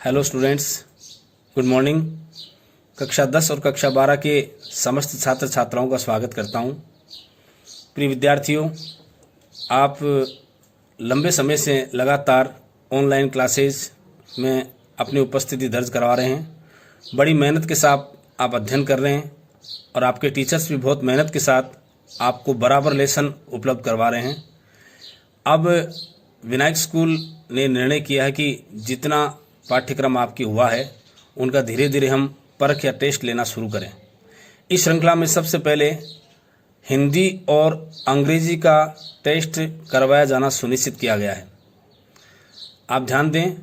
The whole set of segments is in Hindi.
Hello students, good morning. कक्षा 10 और कक्षा 12 के समस्त छात्र छात्राओं का स्वागत करता हूं। प्रिय विद्यार्थियों, आप लंबे समय से लगातार ऑनलाइन क्लासेस में अपनी उपस्थिति दर्ज करवा रहे हैं। बड़ी मेहनत के साथ आप अध्ययन कर रहे हैं और आपके टीचर्स भी बहुत मेहनत के साथ आपको बराबर लेसन उपलब्ध करवा रहे हैं। अब विनायक स्कूल ने निर्णय किया है कि जितना पाठ्यक्रम आपकी हुआ है उनका धीरे धीरे हम परख या टेस्ट लेना शुरू करें। इस श्रृंखला में सबसे पहले हिंदी और अंग्रेजी का टेस्ट करवाया जाना सुनिश्चित किया गया है। आप ध्यान दें,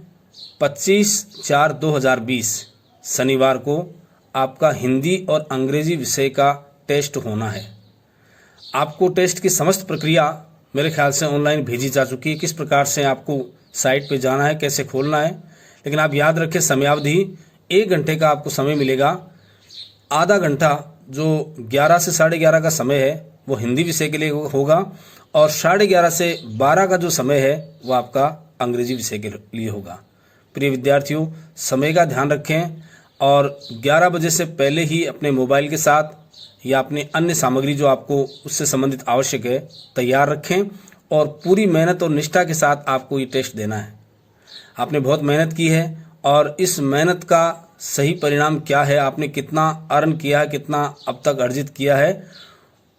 25/4/2020 शनिवार को आपका हिंदी और अंग्रेजी विषय का टेस्ट होना है। आपको टेस्ट की समस्त प्रक्रिया मेरे ख्याल से ऑनलाइन भेजी जा चुकी है। किस प्रकार से आपको साइट पे जाना है, कैसे खोलना है, लेकिन आप याद रखें समयावधि 1 घंटे का आपको समय मिलेगा। आधा घंटा जो 11 से 11:30 का समय है वो हिंदी विषय के लिए होगा और 11:30 से 12 का जो समय है वो आपका अंग्रेजी विषय के लिए होगा। प्रिय विद्यार्थियों, समय का ध्यान रखें और 11 बजे से पहले ही अपने मोबाइल के साथ या अपनी अन्य सामग्री जो आपको उससे संबंधित आवश्यक है तैयार रखें और पूरी मेहनत और निष्ठा के साथ आपको ये टेस्ट देना है। आपने बहुत मेहनत की है और इस मेहनत का सही परिणाम क्या है, आपने कितना अर्न किया है, कितना अब तक अर्जित किया है,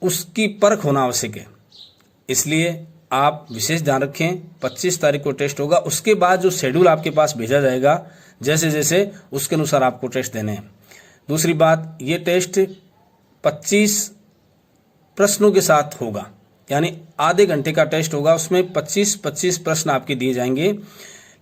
उसकी परख होना आवश्यक है। इसलिए आप विशेष ध्यान रखें। 25 तारीख को टेस्ट होगा। उसके बाद जो शेड्यूल आपके पास भेजा जाएगा जैसे जैसे उसके अनुसार आपको टेस्ट देने हैं। दूसरी बात, ये टेस्ट 25 प्रश्नों के साथ होगा, यानी आधे घंटे का टेस्ट होगा। उसमें 25 प्रश्न आपके दिए जाएंगे,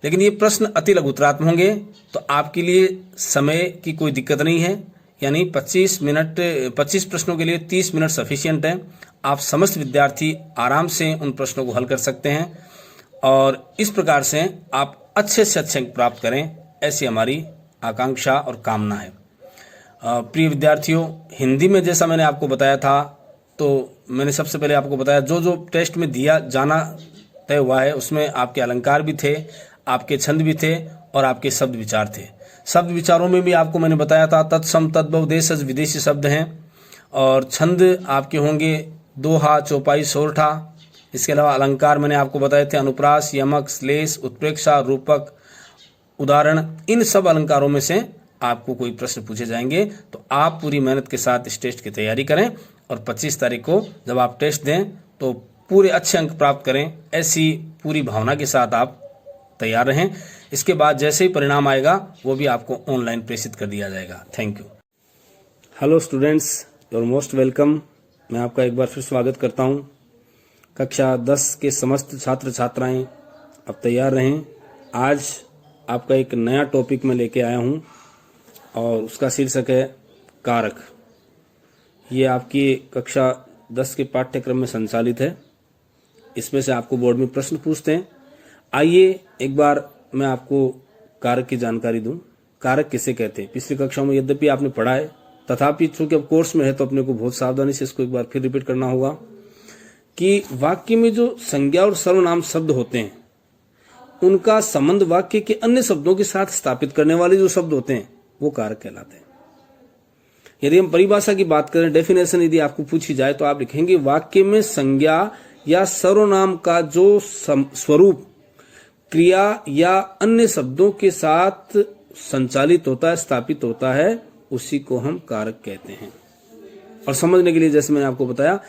लेकिन ये प्रश्न अति लघुतरात्मक होंगे तो आपके लिए समय की कोई दिक्कत नहीं है। यानी 25 प्रश्नों के लिए 30 मिनट सफिशिएंट है। आप समस्त विद्यार्थी आराम से उन प्रश्नों को हल कर सकते हैं और इस प्रकार से आप अच्छे से अच्छे अंक प्राप्त करें, ऐसी हमारी आकांक्षा और कामना है। प्रिय विद्यार्थियों, हिंदी में जैसा मैंने आपको बताया था, तो मैंने सबसे पहले आपको बताया जो जो टेस्ट में दिया जाना तय हुआ है उसमें आपके अलंकार भी थे, आपके छंद भी थे और आपके शब्द विचार थे। शब्द विचारों में भी आपको मैंने बताया था तत्सम तद्भव देशज विदेशी शब्द हैं और छंद आपके होंगे दोहा, चौपाई, सोरठा। इसके अलावा अलंकार मैंने आपको बताए थे अनुप्रास, यमक, श्लेष, उत्प्रेक्षा, रूपक, उदाहरण। इन सब अलंकारों में से आपको कोई प्रश्न पूछे जाएंगे तो आप पूरी मेहनत के साथ इस टेस्ट की तैयारी करें और 25 तारीख को जब आप टेस्ट दें तो पूरे अच्छे अंक प्राप्त करें, ऐसी पूरी भावना के साथ आप तैयार रहें। इसके बाद जैसे ही परिणाम आएगा वो भी आपको ऑनलाइन प्रेषित कर दिया जाएगा। Thank you. Hello students, you are most welcome. मैं आपका एक बार फिर स्वागत करता हूं। कक्षा 10 के समस्त छात्र छात्राएं अब तैयार रहें। आज आपका एक नया टॉपिक मैं लेके आया हूं और उसका शीर्षक है कारक। ये आपकी कक्षा 10 के पाठ्यक्रम में संचालित है। इसमें से आपको बोर्ड में प्रश्न पूछते हैं। आइए एक बार मैं आपको कारक की जानकारी दूं। कारक किसे कहते हैं? पिछली कक्षाओं में यद्यपि आपने पढ़ा है, तथापि चूंकि अब कोर्स में है तो अपने को बहुत सावधानी से इसको एक बार फिर रिपीट करना होगा कि वाक्य में जो संज्ञा और सर्वनाम शब्द होते हैं उनका संबंध वाक्य के अन्य शब्दों के साथ स्थापित करने वाले जो शब्द होते हैं वो कारक कहलाते हैं। यदि हम परिभाषा की बात करें, डेफिनेशन यदि आपको पूछी जाए तो आप लिखेंगे वाक्य में संज्ञा या सर्वनाम का जो स्वरूप क्रिया या अन्य शब्दों के साथ संचालित होता है, स्थापित होता है, उसी को हम कारक कहते हैं। और समझने के लिए जैसे मैंने आपको बताया,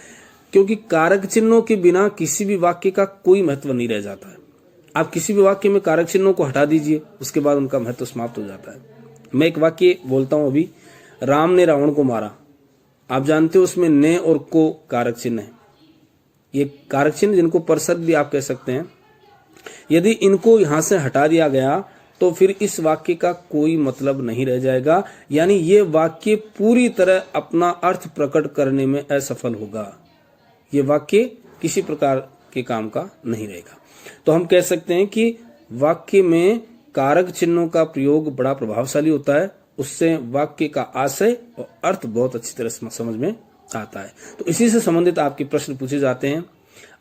क्योंकि कारक चिन्हों के बिना किसी भी वाक्य का कोई महत्व नहीं रह जाता है। आप किसी भी वाक्य में कारक चिन्हों को हटा दीजिए, उसके बाद उनका महत्व समाप्त हो जाता है। मैं एक वाक्य बोलता हूं अभी, राम ने रावण को मारा। आप जानते हो उसमें ने और को कारक चिन्ह है। ये कारक चिन्ह जिनको परसद भी आप कह सकते हैं, यदि इनको यहां से हटा दिया गया तो फिर इस वाक्य का कोई मतलब नहीं रह जाएगा, यानी ये वाक्य पूरी तरह अपना अर्थ प्रकट करने में असफल होगा। ये वाक्य किसी प्रकार के काम का नहीं रहेगा। तो हम कह सकते हैं कि वाक्य में कारक चिन्हों का प्रयोग बड़ा प्रभावशाली होता है। उससे वाक्य का आशय और अर्थ बहुत अच्छी तरह से समझ में आता है। तो इसी से संबंधित आपके प्रश्न पूछे जाते हैं।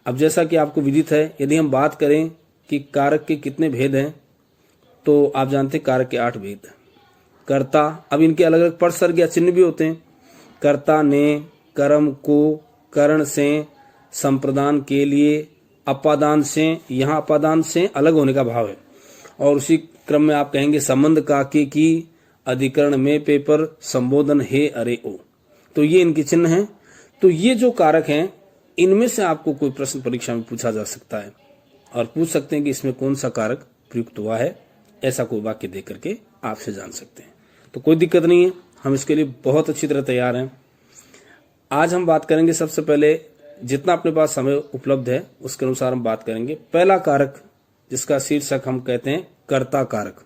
अब जैसा कि आपको विदित है, यदि हम बात करें कि कारक के कितने भेद हैं तो आप जानते हैं कारक के 8 भेद। कर्ता, अब इनके अलग अलग परसर्ग या चिन्ह भी होते हैं। कर्ता ने, कर्म को, करण से, संप्रदान के लिए, अपादान से, यहाँ अपादान से अलग होने का भाव है। और उसी क्रम में आप कहेंगे संबंध का के की, अधिकरण में, पेपर, संबोधन हे, अरे, ओ। तो ये इनके चिन्ह हैं। तो ये जो कारक हैं, इनमें से आपको कोई प्रश्न परीक्षा में पूछा जा सकता है और पूछ सकते हैं कि इसमें कौन सा कारक प्रयुक्त हुआ है, ऐसा कोई वाक्य दे करके आपसे जान सकते हैं। तो कोई दिक्कत नहीं है, हम इसके लिए बहुत अच्छी तरह तैयार हैं। आज हम बात करेंगे, सबसे पहले जितना अपने पास समय उपलब्ध है उसके अनुसार हम बात करेंगे। पहला कारक जिसका शीर्षक हम कहते हैं कर्ता कारक।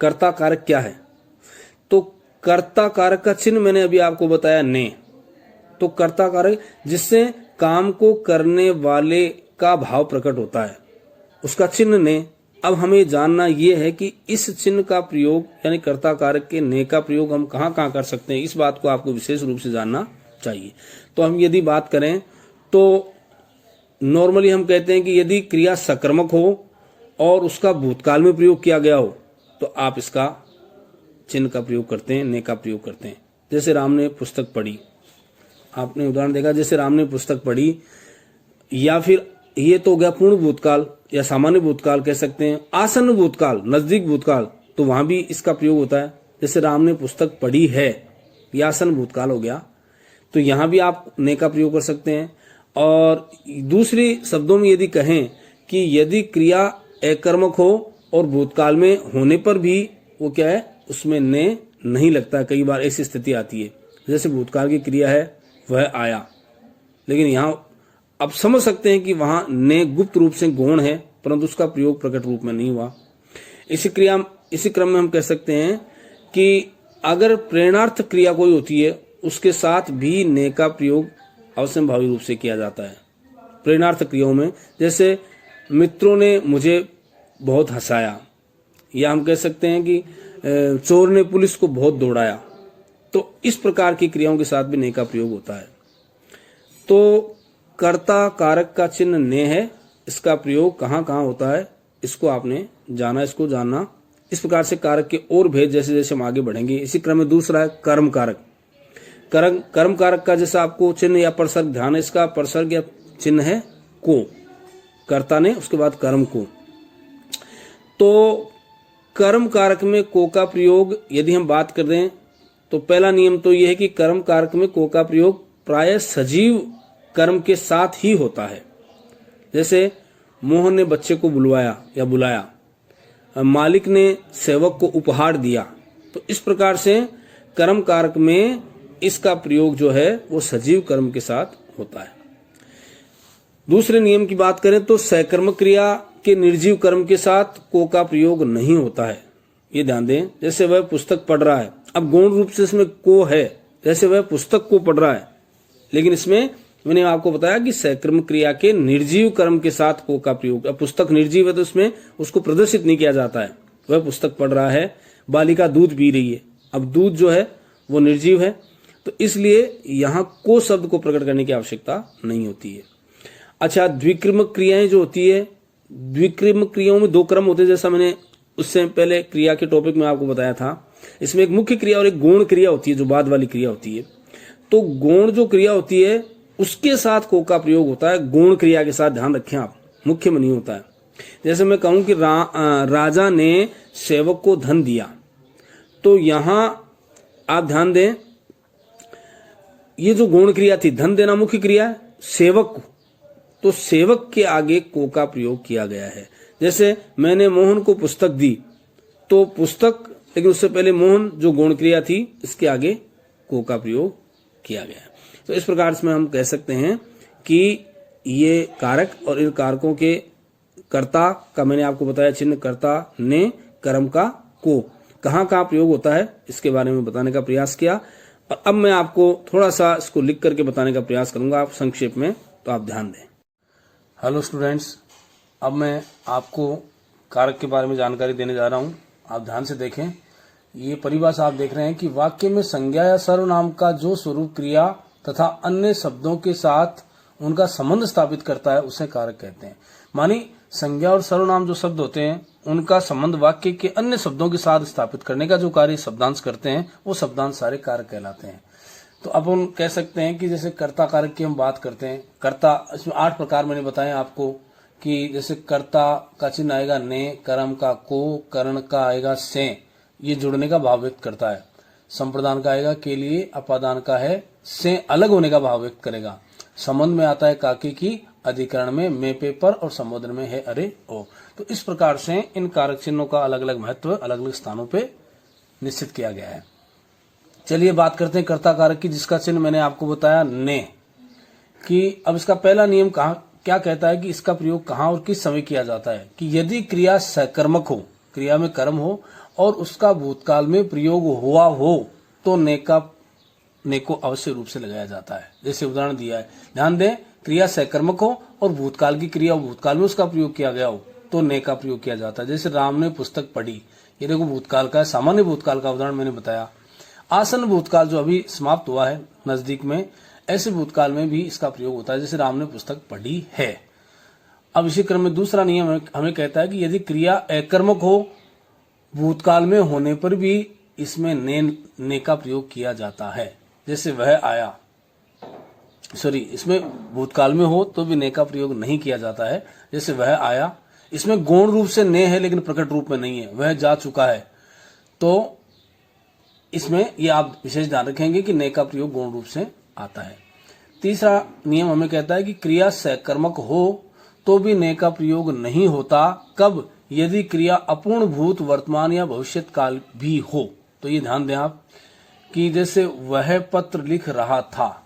कर्ता कारक क्या है? तो कर्ता कारक का चिन्ह मैंने अभी आपको बताया ने। तो कर्ता कारक जिससे काम को करने वाले का भाव प्रकट होता है, उसका चिन्ह ने। अब हमें जानना यह है कि इस चिन्ह का प्रयोग यानी कर्ता कारक के ने का प्रयोग हम कहाँ कहाँ कर सकते हैं, इस बात को आपको विशेष रूप से जानना चाहिए। तो हम यदि बात करें तो नॉर्मली हम कहते हैं कि यदि क्रिया सकर्मक हो और उसका भूतकाल में प्रयोग किया गया हो तो आप इसका चिन्ह का प्रयोग करते हैं, ने का प्रयोग करते हैं। जैसे राम ने पुस्तक पढ़ी, आपने उदाहरण देखा, जैसे राम ने पुस्तक पढ़ी, या फिर ये तो हो गया पूर्ण भूतकाल या सामान्य भूतकाल कह सकते हैं। आसन्न भूतकाल, नजदीक भूतकाल, तो वहां भी इसका प्रयोग होता है। जैसे राम ने पुस्तक पढ़ी है, यह आसन्न भूतकाल हो गया, तो यहां भी आप ने का प्रयोग कर सकते हैं। और दूसरे शब्दों में यदि कहें कि यदि क्रिया अकर्मक हो और भूतकाल में होने पर भी वो क्या है, उसमें ने नहीं लगता। कई बार ऐसी स्थिति आती है, जैसे भूतकाल की क्रिया है वह आया, लेकिन यहाँ अब समझ सकते हैं कि वहां ने गुप्त रूप से गौण है, परंतु उसका प्रयोग प्रकट रूप में नहीं हुआ। इसी क्रम में हम कह सकते हैं कि अगर प्रेरणार्थ क्रिया कोई होती है उसके साथ भी ने का प्रयोग अवश्यंभावी रूप से किया जाता है। प्रेरणार्थ क्रियाओं में जैसे मित्रों ने मुझे बहुत हंसाया, या हम कह सकते हैं कि चोर ने पुलिस को बहुत दौड़ाया। तो इस प्रकार की क्रियाओं के साथ भी ने का प्रयोग होता है। तो कर्ता कारक का चिन्ह ने है, इसका प्रयोग कहाँ कहाँ होता है इसको आपने जाना, इसको जानना। इस प्रकार से कारक के और भेद जैसे जैसे हम आगे बढ़ेंगे। इसी क्रम में दूसरा है कर्म कारक। कर्म कारक का जैसा आपको चिन्ह या परसर्ग ध्यान है, इसका परसर्ग या चिन्ह है को, कर्ता ने, उसके बाद कर्म को। तो कर्म कारक में को का प्रयोग यदि हम बात कर दें तो पहला नियम तो यह है कि कर्म कारक में को का प्रयोग प्राय सजीव कर्म के साथ ही होता है। जैसे मोहन ने बच्चे को बुलवाया या बुलाया, मालिक ने सेवक को उपहार दिया। तो इस प्रकार से कर्म कारक में इसका प्रयोग जो है वो सजीव कर्म के साथ होता है। दूसरे नियम की बात करें तो सकर्मक क्रिया के निर्जीव कर्म के साथ को का प्रयोग नहीं होता है, ये ध्यान दें। जैसे वह पुस्तक पढ़ रहा है, अब गौण रूप से इसमें को है, जैसे वह पुस्तक को पढ़ रहा है, लेकिन इसमें मैंने आपको बताया कि सकर्मक क्रिया के निर्जीव कर्म के साथ को का प्रयोग। अब पुस्तक निर्जीव है तो उसमें उसको प्रदर्शित नहीं किया जाता है। वह पुस्तक पढ़ रहा है, बालिका दूध पी रही है, अब दूध जो है वो निर्जीव है, तो इसलिए यहाँ को शब्द को प्रकट करने की आवश्यकता नहीं होती है। अच्छा, द्विक्रमक क्रियाएं जो होती है, द्विक्रमक क्रियाओं में दो क्रम होते हैं, जैसा मैंने उससे पहले क्रिया के टॉपिक में आपको बताया था। इसमें एक मुख्य क्रिया और एक गौण क्रिया होती है जो बाद वाली क्रिया होती है। तो गौण जो क्रिया होती है उसके साथ को का प्रयोग होता है, गौण क्रिया के साथ, ध्यान रखें आप, मुख्य में नहीं होता है। जैसे मैं कहूं कि राजा ने सेवक को धन दिया, तो यहां आप ध्यान दें, ये जो गौण क्रिया थी, धन देना मुख्य क्रिया है, सेवक को, तो सेवक के आगे को का प्रयोग किया गया है। जैसे मैंने मोहन को पुस्तक दी, तो पुस्तक, लेकिन उससे पहले मोहन जो गौण क्रिया थी, इसके आगे को का प्रयोग किया गया है। तो इस प्रकार से हम कह सकते हैं कि ये कारक और इन कारकों के कर्ता का मैंने आपको बताया चिन्ह कर्ता ने, कर्म का को कहाँ कहाँ प्रयोग होता है इसके बारे में बताने का प्रयास किया। और अब मैं आपको थोड़ा सा इसको लिख करके बताने का प्रयास करूंगा, आप संक्षेप में, तो आप ध्यान दें। हेलो स्टूडेंट्स, अब मैं आपको कारक के बारे में जानकारी देने जा रहा हूँ। आप ध्यान से देखें, ये परिभाषा आप देख रहे हैं कि वाक्य में संज्ञा या सर्वनाम का जो स्वरूप क्रिया तथा अन्य शब्दों के साथ उनका संबंध स्थापित करता है उसे कारक कहते हैं। मानी संज्ञा और सर्वनाम जो शब्द होते हैं उनका संबंध वाक्य के अन्य शब्दों के साथ स्थापित करने का जो कार्य शब्दांश करते हैं वो शब्दांश सारे कारक कहलाते हैं। तो अब हम कह सकते हैं कि जैसे कर्ता कारक की हम बात करते हैं, कर्ता इसमें 8 प्रकार मैंने बताए आपको कि जैसे कर्ता का चिन्ह आएगा ने, कर्म का को, करण का आएगा से, ये जुड़ने का भाव व्यक्त करता है। संप्रदान का आएगा के लिए, अपादान का है से अलग होने का भाव व्यक्त करेगा। संबंध में आता है काके की, अधिकरण में मे पे पर और संबोधन में है अरे ओ। तो इस प्रकार से इन कारक चिन्हों का अलग अलग महत्व अलग अलग स्थानों पे निश्चित किया गया है। चलिए बात करते हैं कर्ता कारक की, जिसका चिन्ह मैंने आपको बताया ने, कि अब इसका पहला नियम क्या कहता है कि इसका प्रयोग कहाँ और किस समय किया जाता है। कि यदि क्रिया सकर्मक हो, क्रिया में कर्म हो और उसका भूतकाल में प्रयोग हुआ हो तो ने को अवश्य रूप से लगाया जाता है। जैसे उदाहरण दिया है, ध्यान दें, क्रिया सकर्मक हो और भूतकाल की क्रिया भूतकाल में उसका प्रयोग किया गया हो तो ने का प्रयोग किया जाता है। जैसे राम ने पुस्तक पढ़ी, ये देखो भूतकाल का है, सामान्य भूतकाल का उदाहरण मैंने बताया। आसन भूतकाल जो अभी समाप्त हुआ है नजदीक में, ऐसे भूतकाल में भी इसका प्रयोग होता है, जैसे राम ने पुस्तक पढ़ी है। अब इसी क्रम में दूसरा नियम हमें कहता है कि यदि क्रिया अकर्मक हो, भूतकाल में होने पर भी इसमें ने का प्रयोग किया जाता है। जैसे वह आया, इसमें भूतकाल में हो तो भी ने का प्रयोग नहीं किया जाता है। जैसे वह आया, इसमें गौण रूप से ने है लेकिन प्रकट रूप में नहीं है, वह जा चुका है, तो इसमें ये आप विशेष ध्यान रखेंगे कि ने का प्रयोग गौण रूप से आता है। तीसरा नियम हमें कहता है कि क्रिया सकर्मक हो तो भी ने का प्रयोग नहीं होता। कब? यदि क्रिया अपूर्ण भूत, वर्तमान या भविष्यत काल भी हो। तो ये ध्यान दें आप कि जैसे वह पत्र लिख रहा था,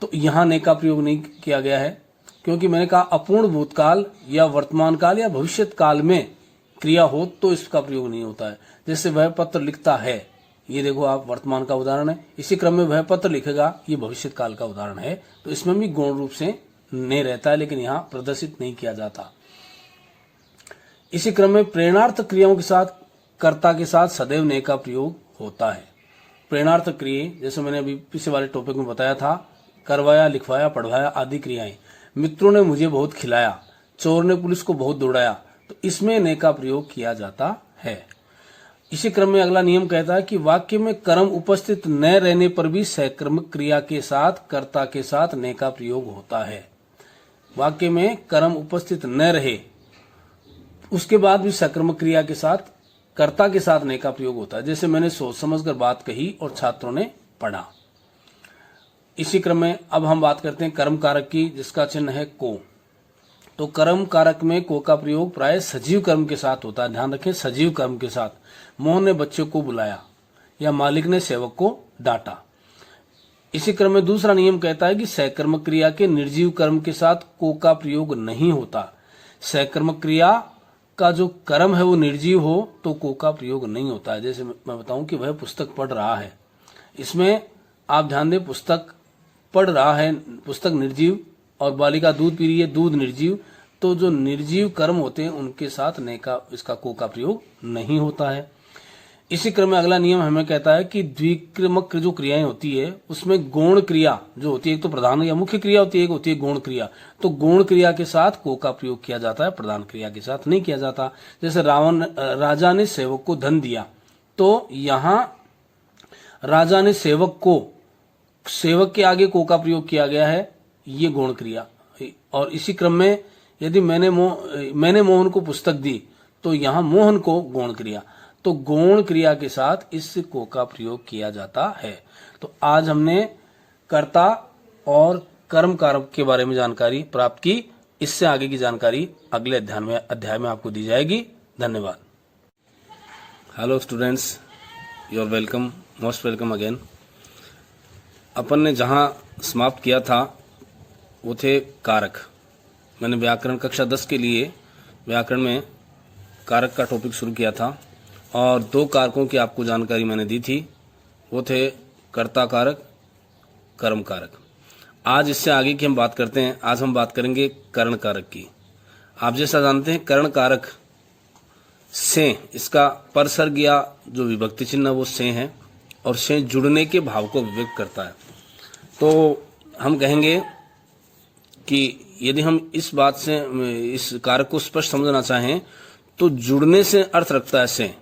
तो यहां ने का प्रयोग नहीं किया गया है, क्योंकि मैंने कहा अपूर्ण भूतकाल या वर्तमान काल या भविष्यत काल में क्रिया हो तो इसका प्रयोग नहीं होता है। जैसे वह पत्र लिखता है, ये देखो आप वर्तमान का उदाहरण है, इसी क्रम में वह पत्र लिखेगा, ये भविष्यत काल का उदाहरण है, तो इसमें भी गौण रूप से ने रहता है लेकिन यहाँ प्रदर्शित नहीं किया जाता। इसी क्रम में प्रेरणार्थ क्रियाओं के साथ कर्ता के साथ सदैव ने का प्रयोग होता है। प्रेरणार्थ क्रिया जैसे मैंने अभी पिछले वाले टॉपिक में बताया था, करवाया, लिखवाया, पढ़वाया आदि क्रियाएं। मित्रों ने मुझे बहुत खिलाया, चोर ने पुलिस को बहुत दौड़ाया, तो इसमें ने का प्रयोग किया जाता है। इसी क्रम में अगला नियम कहता है कि वाक्य में कर्म उपस्थित न रहने पर भी सकर्मक क्रिया के साथ कर्ता के साथ ने का प्रयोग होता है। वाक्य में कर्म उपस्थित न रहे उसके बाद भी सकर्मक क्रिया के साथ कर्ता के साथ ने का प्रयोग होता है। जैसे मैंने सोच समझकर बात कही और छात्रों ने पढ़ा। इसी क्रम में अब हम बात करते हैं कर्म कारक की, जिसका चिन्ह है को। तो कर्म कारक में को का प्रयोग प्राय सजीव कर्म के साथ होता है। ध्यान रखें, सजीव कर्म के साथ। मोहन ने बच्चों को बुलाया या मालिक ने सेवक को डांटा। इसी क्रम में दूसरा नियम कहता है कि सकर्मक क्रिया के निर्जीव कर्म के साथ को का प्रयोग नहीं होता। सकर्मक क्रिया का जो कर्म है वो निर्जीव हो तो को का प्रयोग नहीं होता है। जैसे मैं बताऊं कि वह पुस्तक पढ़ रहा है, इसमें आप ध्यान दें, पुस्तक पढ़ रहा है, पुस्तक निर्जीव, और बालिका दूध पी रही है, दूध निर्जीव। तो जो निर्जीव कर्म होते हैं उनके साथ ने का इसका को का प्रयोग नहीं होता है। इसी क्रम में अगला नियम हमें कहता है कि द्विक्रमक जो क्रियाएं होती है उसमें गौण क्रिया जो होती है, एक तो प्रधान या मुख्य क्रिया होती है, एक होती है गौण क्रिया। तो गौण क्रिया के साथ को का प्रयोग किया जाता है, प्रधान क्रिया के साथ नहीं किया जाता। जैसे राजा ने सेवक को धन दिया, तो यहाँ राजा ने सेवक के आगे को का प्रयोग किया गया है, ये गौण क्रिया। और इसी क्रम में यदि मैंने मोहन को पुस्तक दी, तो यहाँ मोहन को गौण क्रिया, तो गौण क्रिया के साथ इस को का प्रयोग किया जाता है। तो आज हमने कर्ता और कर्म कारक के बारे में जानकारी प्राप्त की। इससे आगे की जानकारी अगले अध्याय में आपको दी जाएगी। धन्यवाद। Hello students, you are welcome, most welcome again. अपन ने जहां समाप्त किया था वो थे कारक। मैंने व्याकरण कक्षा 10 के लिए व्याकरण में कारक का टॉपिक शुरू किया था और 2 कारकों की आपको जानकारी मैंने दी थी, वो थे कर्ता कारक, कर्म कारक। आज इससे आगे की हम बात करते हैं। आज हम बात करेंगे करण कारक की। आप जैसा जानते हैं करण कारक से, इसका परसर्ग या जो विभक्ति चिन्ह वो से है और से जुड़ने के भाव को व्यक्त करता है। तो हम कहेंगे कि यदि हम इस बात से इस कारक को स्पष्ट समझना चाहें तो जुड़ने से अर्थ रखता है से,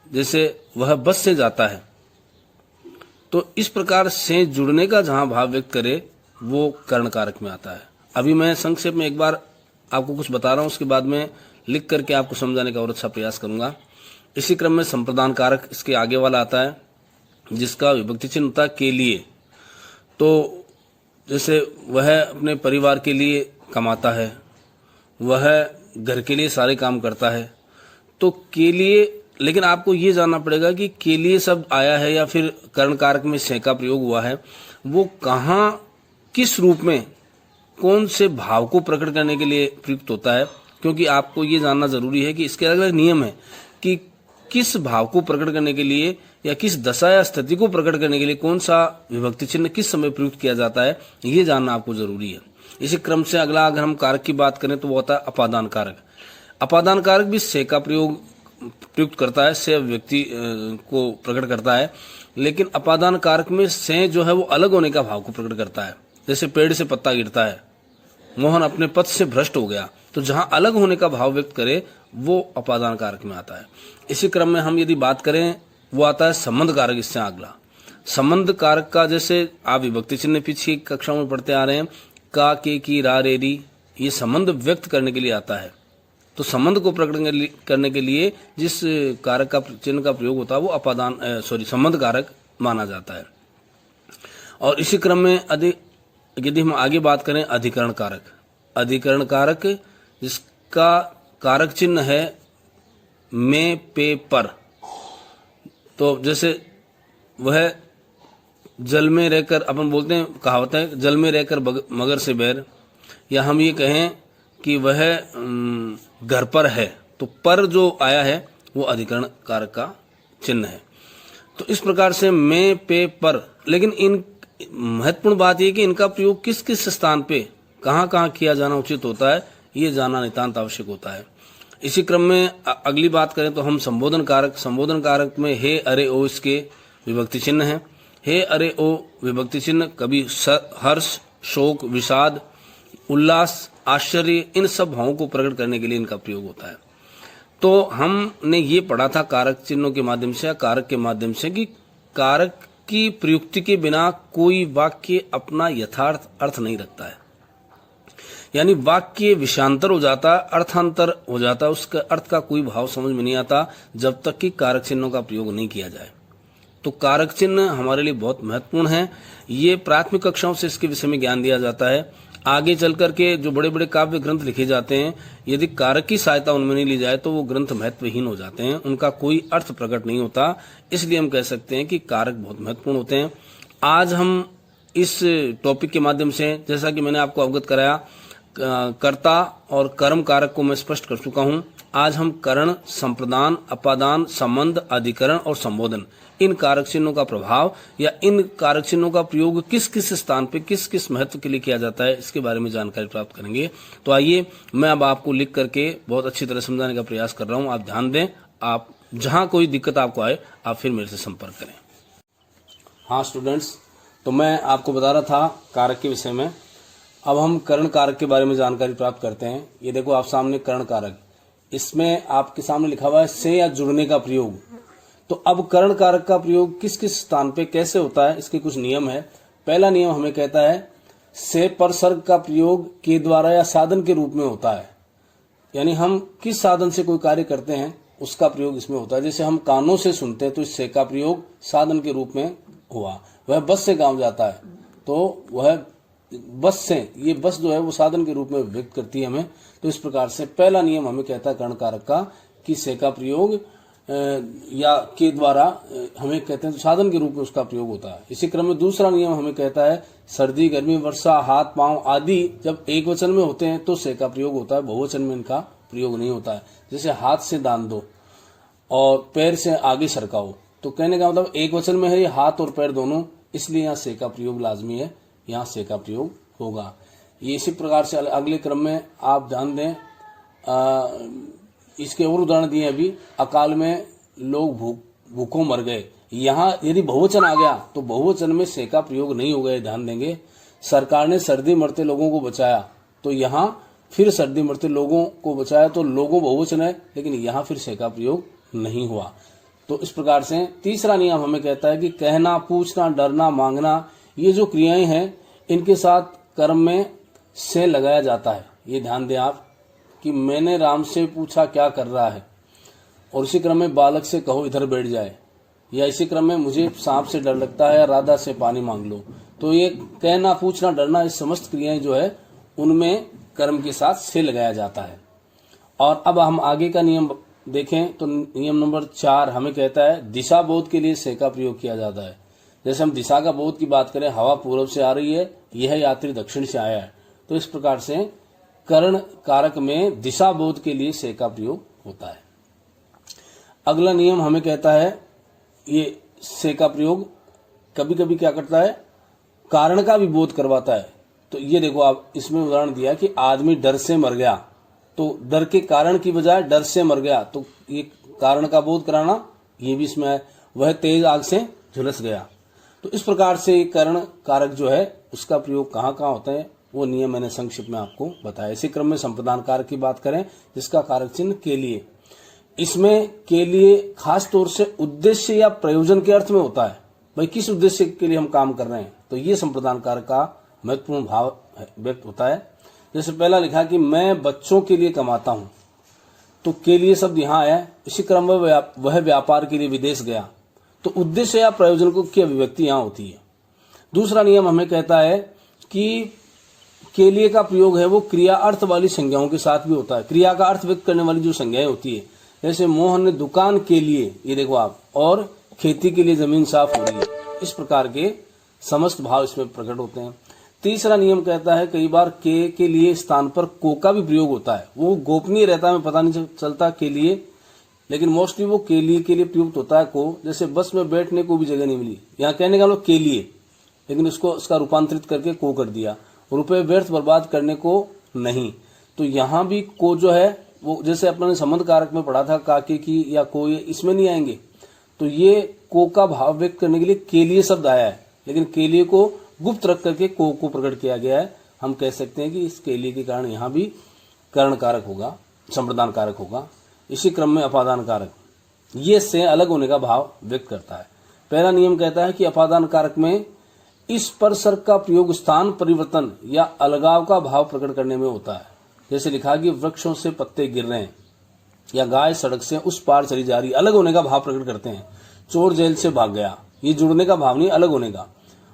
जैसे वह बस से जाता है, तो इस प्रकार से जुड़ने का जहां भाव व्यक्त करे वो कर्ण कारक में आता है। अभी मैं संक्षेप में एक बार आपको कुछ बता रहा हूं, उसके बाद में लिख करके आपको समझाने का और अच्छा प्रयास करूंगा। इसी क्रम में संप्रदान कारक इसके आगे वाला आता है, जिसका विभक्ति चिन्ह होता है के लिए। तो जैसे वह अपने परिवार के लिए कमाता है, वह घर के लिए सारे काम करता है, तो के लिए, लेकिन आपको ये जानना पड़ेगा कि के लिए शब्द आया है या फिर कर्ण कारक में से का प्रयोग हुआ है, वो कहाँ किस रूप में कौन से भाव को प्रकट करने के लिए प्रयुक्त होता है, क्योंकि आपको ये जानना जरूरी है कि इसके अलग अलग नियम है कि किस भाव को प्रकट करने के लिए या किस दशा या स्थिति को प्रकट करने के लिए कौन सा विभक्ति चिन्ह किस समय प्रयुक्त किया जाता है, ये जानना आपको जरूरी है। इसी क्रम से अगला अगर हम कारक की बात करें तो वो होता है अपादान कारक। अपादान कारक भी से का प्रयुक्त करता है, से व्यक्ति को प्रकट करता है, लेकिन अपादान कारक में से जो है वो अलग होने का भाव को प्रकट करता है। जैसे पेड़ से पत्ता गिरता है, मोहन अपने पथ से भ्रष्ट हो गया, तो जहां अलग होने का भाव व्यक्त करे वो अपादान कारक में आता है। इसी क्रम में हम यदि बात करें वो आता है संबंध कारक। इससे अगला संबंध कारक का, जैसे आप विभक्ति चिन्ह पीछे कक्षाओं में पढ़ते आ रहे हैं, का, के, की, रा, रे, री, ये संबंध व्यक्त करने के लिए आता है। तो संबंध को प्रकट करने के लिए जिस कारक का चिन्ह का प्रयोग होता है वो संबंध कारक माना जाता है। और इसी क्रम में यदि हम आगे बात करें अधिकरण कारक, अधिकरण कारक जिसका कारक चिन्ह है में, पे, पर, तो जैसे वह जल में रहकर, अपन बोलते हैं कहावत है जल में रहकर मगर से बैर, या हम ये कहें कि वह घर पर है, तो पर जो आया है वो अधिकरण कारक का चिन्ह है। तो इस प्रकार से में, पे, पर, लेकिन इन महत्वपूर्ण बात यह कि इनका प्रयोग किस किस स्थान पे कहाँ कहाँ किया जाना उचित होता है, ये जानना नितांत आवश्यक होता है। इसी क्रम में अगली बात करें तो हम संबोधन कारक, संबोधन कारक में हे, अरे, ओ इसके विभक्ति चिन्ह है। हे, अरे, ओ विभक्ति चिन्ह कभी हर्ष, शोक, विषाद, उल्लास, आश्चर्य, इन सब भावों को प्रकट करने के लिए इनका प्रयोग होता है। तो हमने ये पढ़ा था कारक चिन्हों के माध्यम से या कारक के माध्यम से कि कारक की प्रयुक्ति के बिना कोई वाक्य अपना यथार्थ अर्थ नहीं रखता है, यानी वाक्य विषयांतर हो जाता है, अर्थांतर हो जाता है, उसका अर्थ का कोई भाव समझ में नहीं आता जब तक कि कारक चिन्हों का प्रयोग नहीं किया जाए। तो कारक चिन्ह हमारे लिए बहुत महत्वपूर्ण है। ये प्राथमिक कक्षाओं से इसके विषय में ज्ञान दिया जाता है। आगे चल करके जो बड़े बड़े काव्य ग्रंथ लिखे जाते हैं, यदि कारक की सहायता उनमें नहीं ली जाए तो वो ग्रंथ महत्वहीन हो जाते हैं, उनका कोई अर्थ प्रकट नहीं होता। इसलिए हम कह सकते हैं कि कारक बहुत महत्वपूर्ण होते हैं। आज हम इस टॉपिक के माध्यम से, जैसा कि मैंने आपको अवगत कराया, कर्ता और कर्म कारक को मैं स्पष्ट कर चुका हूं। आज हम करण, संप्रदान, अपादान, संबंध, अधिकरण और संबोधन, इन कारक चिन्हों का प्रभाव या इन कारक चिन्हों का प्रयोग किस किस स्थान पे किस किस महत्व के लिए किया जाता है, इसके बारे में जानकारी प्राप्त करेंगे। तो आइए मैं अब आपको लिख करके बहुत अच्छी तरह समझाने का प्रयास कर रहा हूं। आप ध्यान दें, आप जहां कोई दिक्कत आपको आए आप फिर मेरे से संपर्क करें। हाँ स्टूडेंट्स, तो मैं आपको बता रहा था कारक के विषय में। अब हम कर्ण कारक के बारे में जानकारी प्राप्त करते हैं। ये देखो आप सामने कर्ण कारक, इसमें आपके सामने लिखा हुआ है से या जुड़ने का प्रयोग। तो अब कर्ण कारक का प्रयोग किस किस स्थान पे कैसे होता है, इसके कुछ नियम है। पहला नियम हमें कहता है से पर सर्ग का प्रयोग के द्वारा या साधन के रूप में होता है, यानी हम किस साधन से कोई कार्य करते हैं उसका प्रयोग इसमें होता है। जैसे हम कानों से सुनते हैं तो इस से का प्रयोग साधन के रूप में हुआ। वह बस से गांव जाता है तो वह बस से, ये बस जो है वो साधन के रूप में व्यक्त करती है हमें। तो इस प्रकार से पहला नियम हमें कहता है कर्ण कारक का कि से का प्रयोग या के द्वारा हमें कहते हैं तो साधन के रूप में उसका प्रयोग होता है। इसी क्रम में दूसरा नियम हमें कहता है सर्दी, गर्मी, वर्षा, हाथ, पांव आदि जब एक वचन में होते हैं तो से का प्रयोग होता है, बहुवचन में इनका प्रयोग नहीं होता है। जैसे हाथ से दान दो और पैर से आगे सरकाओ, तो कहने का मतलब एक वचन में है ये हाथ और पैर दोनों, इसलिए यहाँ से का प्रयोग लाजमी है, यहाँ से का प्रयोग होगा। ये इसी प्रकार से अगले क्रम में आप ध्यान दें, इसके और उदाहरण दिए अभी। अकाल में लोग भूखों मर गए, यहाँ यदि बहुवचन आ गया तो बहुवचन में से का प्रयोग नहीं होगा, ध्यान देंगे। सरकार ने सर्दी मरते लोगों को बचाया, तो यहाँ फिर सर्दी मरते लोगों को बचाया, तो लोगों बहुवचन है, लेकिन यहाँ फिर से का प्रयोग नहीं हुआ। तो इस प्रकार से तीसरा नियम हमें कहता है कि कहना, पूछना, डरना, मांगना, ये जो क्रियाएं हैं इनके साथ कर्म में से लगाया जाता है। ये ध्यान दें आप कि मैंने राम से पूछा क्या कर रहा है, और इसी क्रम में बालक से कहो इधर बैठ जाए, या इसी क्रम में मुझे सांप से डर लगता है या राधा से पानी मांग लो। तो ये कहना, पूछना, डरना, इस समस्त क्रियाएं जो है उनमें कर्म के साथ से लगाया जाता है। और अब हम आगे का नियम देखें तो नियम नंबर 4 हमें कहता है दिशा बोध के लिए से का प्रयोग किया जाता है। जैसे हम दिशा का बोध की बात करें, हवा पूर्व से आ रही है, यह यात्री दक्षिण से आया है, तो इस प्रकार से करण कारक में दिशा बोध के लिए से का प्रयोग होता है। अगला नियम हमें कहता है ये से का प्रयोग कभी कभी क्या करता है, कारण का भी बोध करवाता है। तो ये देखो आप, इसमें उदाहरण दिया कि आदमी डर से मर गया, तो डर के कारण की बजाय डर से मर गया, तो ये कारण का बोध कराना ये भी इसमें है। वह तेज आग से झुलस गया। तो इस प्रकार से करण कारक जो है उसका प्रयोग कहाँ कहाँ होता है वो नियम मैंने संक्षिप्त में आपको बताया। इसी क्रम में संप्रदान कारक की बात करें जिसका कारक चिन्ह के लिए, इसमें के लिए खास तौर से उद्देश्य या प्रयोजन के अर्थ में होता है, भाई किस उद्देश्य के लिए हम काम कर रहे हैं, तो ये संप्रदान कारक का महत्वपूर्ण भाव व्यक्त होता है। जैसे पहला लिखा कि मैं बच्चों के लिए कमाता हूं, तो के लिए शब्द यहाँ आया। इसी क्रम में वह व्यापार के लिए विदेश गया, तो उद्देश्य या प्रयोजन को की अभिव्यक्ति यहाँ होती है। दूसरा नियम हमें कहता है कि के लिए का प्रयोग है वो क्रिया अर्थ वाली संज्ञाओं के साथ भी होता है। क्रिया का अर्थ व्यक्त करने वाली जो संज्ञाएं होती है, जैसे मोहन ने दुकान के लिए, ये देखो आप, और खेती के लिए जमीन साफ हो रही है, इस प्रकार के समस्त भाव इसमें प्रकट होते हैं। तीसरा नियम कहता है कई बार के लिए स्थान पर को का भी प्रयोग होता है। वो गोपनीय रहता है, हमें पता नहीं चलता के लिए, लेकिन मोस्टली वो के लिए प्रयुक्त होता है को। जैसे बस में बैठने को भी जगह नहीं मिली, यहाँ कहने का लोग के लिए, लेकिन उसका रूपांतरित करके को कर दिया। रुपए व्यर्थ बर्बाद करने को नहीं, तो यहाँ भी को जो है वो जैसे अपने संबंध कारक में पढ़ा था काके की या को, इसमें नहीं आएंगे। तो ये को का भाव व्यक्त करने के लिए के लिए शब्द आया है, लेकिन के लिए को गुप्त रख करके को प्रकट किया गया है। हम कह सकते हैं कि इस के लिए के कारण यहाँ भी कर्ण कारक होगा, संप्रदान कारक होगा। इसी क्रम में अपादान कारक ये से अलग होने का भाव व्यक्त करता है। पहला नियम कहता है कि अपादान कारक में इस पर सर्ग का प्रयोग स्थान परिवर्तन या अलगाव का भाव प्रकट करने में होता है। जैसे लिखा कि वृक्षों से पत्ते गिर रहे हैं, या गाय सड़क से उस पार चली जा रही, अलग होने का भाव प्रकट करते हैं। चोर जेल से भाग गया, ये जुड़ने का भाव नहीं, अलग होने का।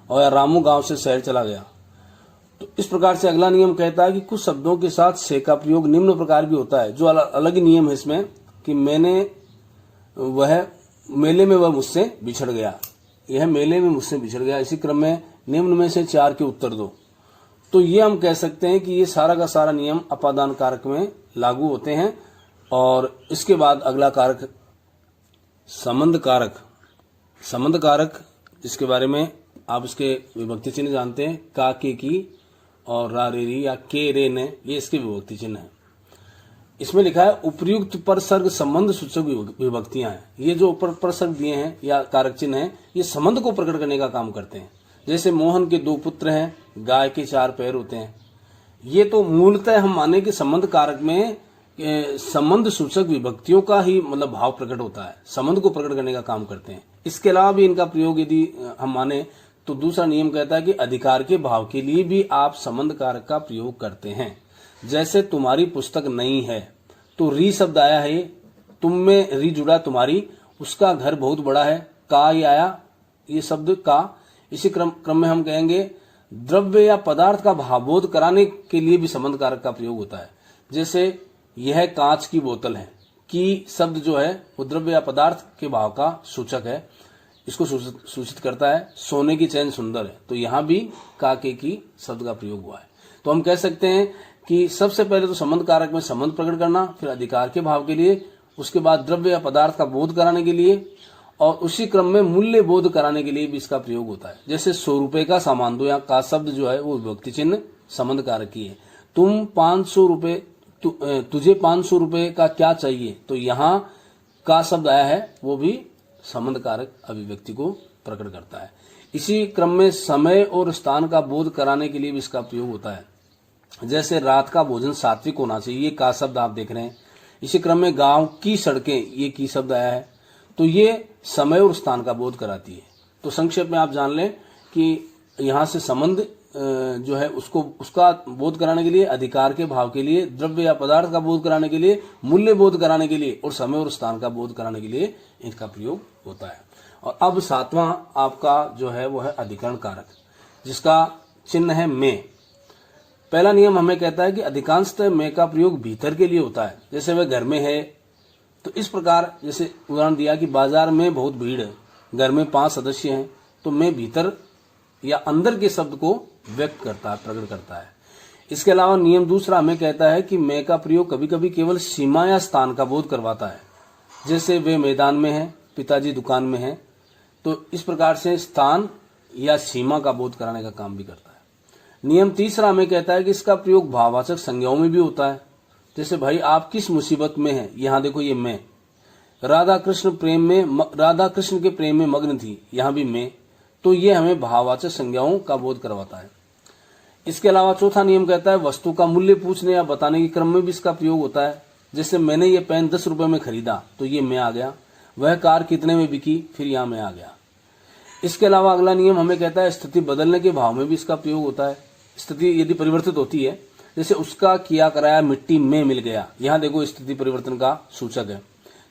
और या रामू गांव से शहर चला गया। तो इस प्रकार से अगला नियम कहता है कि कुछ शब्दों के साथ से का प्रयोग निम्न प्रकार भी होता है, जो अलग ही नियम है इसमें, कि मेले में वह मुझसे बिछड़ गया, यह मेले में मुझसे बिछड़ गया। इसी क्रम में निम्न में से 4 के उत्तर दो। तो ये हम कह सकते हैं कि ये सारा का सारा नियम अपादान कारक में लागू होते हैं। और इसके बाद अगला कारक संबंध कारक। संबंध कारक जिसके बारे में आप इसके विभक्ति चिन्ह जानते हैं, का के की और रा रे री या के रे ने, ये इसके विभक्ति चिन्ह है। इसमें लिखा है उपर्युक्त पर सर्ग संबंध सूचक विभक्तियां हैं। ये जो ऊपर पर सर्ग दिए हैं या कारक चिन्ह है, ये संबंध को प्रकट करने का काम करते हैं। जैसे मोहन के 2 पुत्र हैं, गाय के 4 पैर होते हैं। ये तो मूलतः हम माने कि संबंध कारक में संबंध सूचक विभक्तियों का ही मतलब भाव प्रकट होता है, संबंध को प्रकट करने का काम करते हैं। इसके अलावा भी इनका प्रयोग यदि हम माने तो दूसरा नियम कहता है कि अधिकार के भाव के लिए भी आप संबंध कारक का प्रयोग करते हैं। जैसे तुम्हारी पुस्तक नहीं है, तो री शब्द आया है, तुम में री जुड़ा तुम्हारी, उसका घर बहुत बड़ा है, का ही आया ये शब्द का। इसी क्रम में हम कहेंगे द्रव्य या पदार्थ का भावबोध कराने के लिए भी संबंध कारक का प्रयोग होता है। जैसे यह कांच की बोतल है, की शब्द जो है वो द्रव्य या पदार्थ के भाव का सूचक है, इसको सूचित करता है। सोने की चैन सुंदर है, तो यहाँ भी काके की शब्द का प्रयोग हुआ है। तो हम कह सकते हैं कि सबसे पहले तो संबंध कारक में संबंध प्रकट करना, फिर अधिकार के भाव के लिए, उसके बाद द्रव्य या पदार्थ का बोध कराने के लिए, और उसी क्रम में मूल्य बोध कराने के लिए भी इसका प्रयोग होता है। जैसे 100 रुपए का सामान दो, या का शब्द जो है वो विभक्ति चिन्ह संबंध कारक की है। तुम 500 रुपए, तुझे 500 रुपए का क्या चाहिए, तो यहाँ का शब्द आया है, वो भी संबंध कारक अभिव्यक्ति को प्रकट करता है। इसी क्रम में समय और स्थान का बोध कराने के लिए भी इसका प्रयोग होता है। जैसे रात का भोजन सात्विक होना चाहिए, ये का शब्द आप देख रहे हैं। इसी क्रम में गांव की सड़कें, ये की शब्द आया है, तो ये समय और स्थान का बोध कराती है। तो संक्षेप में आप जान लें कि यहाँ से संबंध जो है उसका बोध कराने के लिए, अधिकार के भाव के लिए, द्रव्य या पदार्थ का बोध कराने के लिए, मूल्य बोध कराने के लिए और समय और स्थान का बोध कराने के लिए इनका प्रयोग होता है। और अब 7वां आपका जो है वो है अधिकरण कारक, जिसका चिन्ह है में। पहला नियम हमें कहता है कि अधिकांशतः में का प्रयोग भीतर के लिए होता है। जैसे वह घर में है, तो इस प्रकार जैसे उदाहरण दिया कि बाजार में बहुत भीड़ है, घर में 5 सदस्य हैं, तो में भीतर या अंदर के शब्द को व्यक्त करता है, प्रकट करता है। इसके अलावा नियम दूसरा हमें कहता है कि में का प्रयोग कभी कभी केवल सीमा या स्थान का बोध करवाता है। जैसे वे मैदान में है, पिताजी दुकान में है, तो इस प्रकार से स्थान या सीमा का बोध कराने का काम भी करता है। नियम तीसरा हमें कहता है कि इसका प्रयोग भाववाचक संज्ञाओं में भी होता है। जैसे भाई आप किस मुसीबत में हैं, यहाँ देखो ये मैं। राधा कृष्ण के प्रेम में मग्न थी, यहाँ भी मैं। तो ये हमें भाववाचक संज्ञाओं का बोध करवाता है। इसके अलावा चौथा नियम कहता है वस्तु का मूल्य पूछने या बताने के क्रम में भी इसका प्रयोग होता है। जैसे मैंने ये पेन 10 रुपए में खरीदा, तो ये मैं आ गया। वह कार कितने में बिकी, फिर यहाँ मैं आ गया। इसके अलावा अगला नियम हमें कहता है स्थिति बदलने के भाव में भी इसका प्रयोग होता है। स्थिति यदि परिवर्तित होती है, जैसे उसका किया कराया मिट्टी में मिल गया, यहाँ देखो स्थिति परिवर्तन का सूचक है।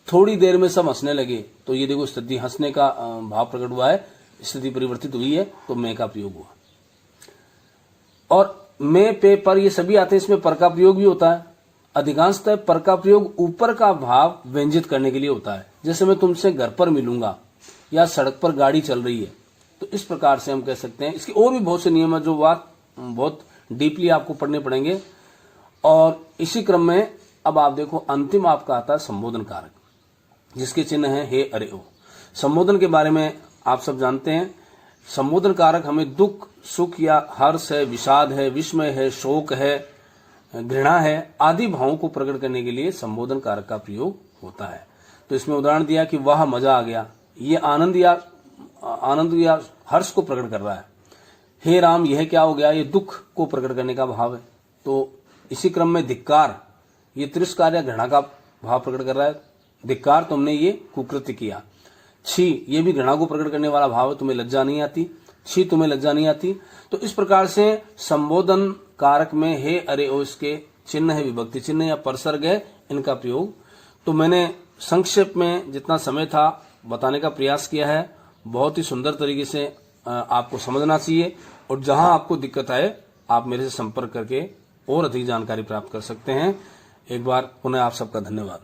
थोड़ी देर में सब हंसने लगे, तो ये देखो स्थिति हंसने का भाव प्रकट हुआ है, स्थिति परिवर्तित हुई है, तो में का प्रयोग हुआ। और में, पे, पर ये सभी आते हैं, इसमें पर का प्रयोग भी होता है। अधिकांशतः पर का प्रयोग ऊपर का भाव व्यंजित करने के लिए होता है। जैसे मैं तुमसे घर पर मिलूंगा या सड़क पर गाड़ी चल रही है, तो इस प्रकार से हम कह सकते हैं। इसके और भी बहुत से नियम है जो बात बहुत डीपली आपको पढ़ने पड़ेंगे। और इसी क्रम में अब आप देखो अंतिम आपका आता है संबोधन कारक, जिसके चिन्ह है हे, अरे, ओ। संबोधन के बारे में आप सब जानते हैं। संबोधन कारक हमें दुख, सुख या हर्ष है, विषाद है, विस्मय है, शोक है, घृणा है आदि भावों को प्रकट करने के लिए संबोधन कारक का प्रयोग होता है। तो इसमें उदाहरण दिया कि वाह मजा आ गया, ये आनंद या हर्ष को प्रकट कर रहा है। हे राम, यह क्या हो गया, ये दुख को प्रकट करने का भाव है। तो इसी क्रम में धिक्कार, ये तिरस्कार या घृणा का भाव प्रकट कर रहा है। धिक्कार, तुमने ये कुकृत्य किया। छी, ये भी घृणा को प्रकट करने वाला भाव है, तुम्हें लज्जा नहीं आती। छी, तुम्हें लज्जा नहीं आती। तो इस प्रकार से संबोधन कारक में हे, अरे, ओ इसके चिन्ह है, विभक्ति चिन्ह या परसर्ग है, इनका प्रयोग। तो मैंने संक्षेप में जितना समय था बताने का प्रयास किया है। बहुत ही सुंदर तरीके से आपको समझना चाहिए, और जहां आपको दिक्कत आए आप मेरे से संपर्क करके और अधिक जानकारी प्राप्त कर सकते हैं। एक बार पुनः आप सबका धन्यवाद।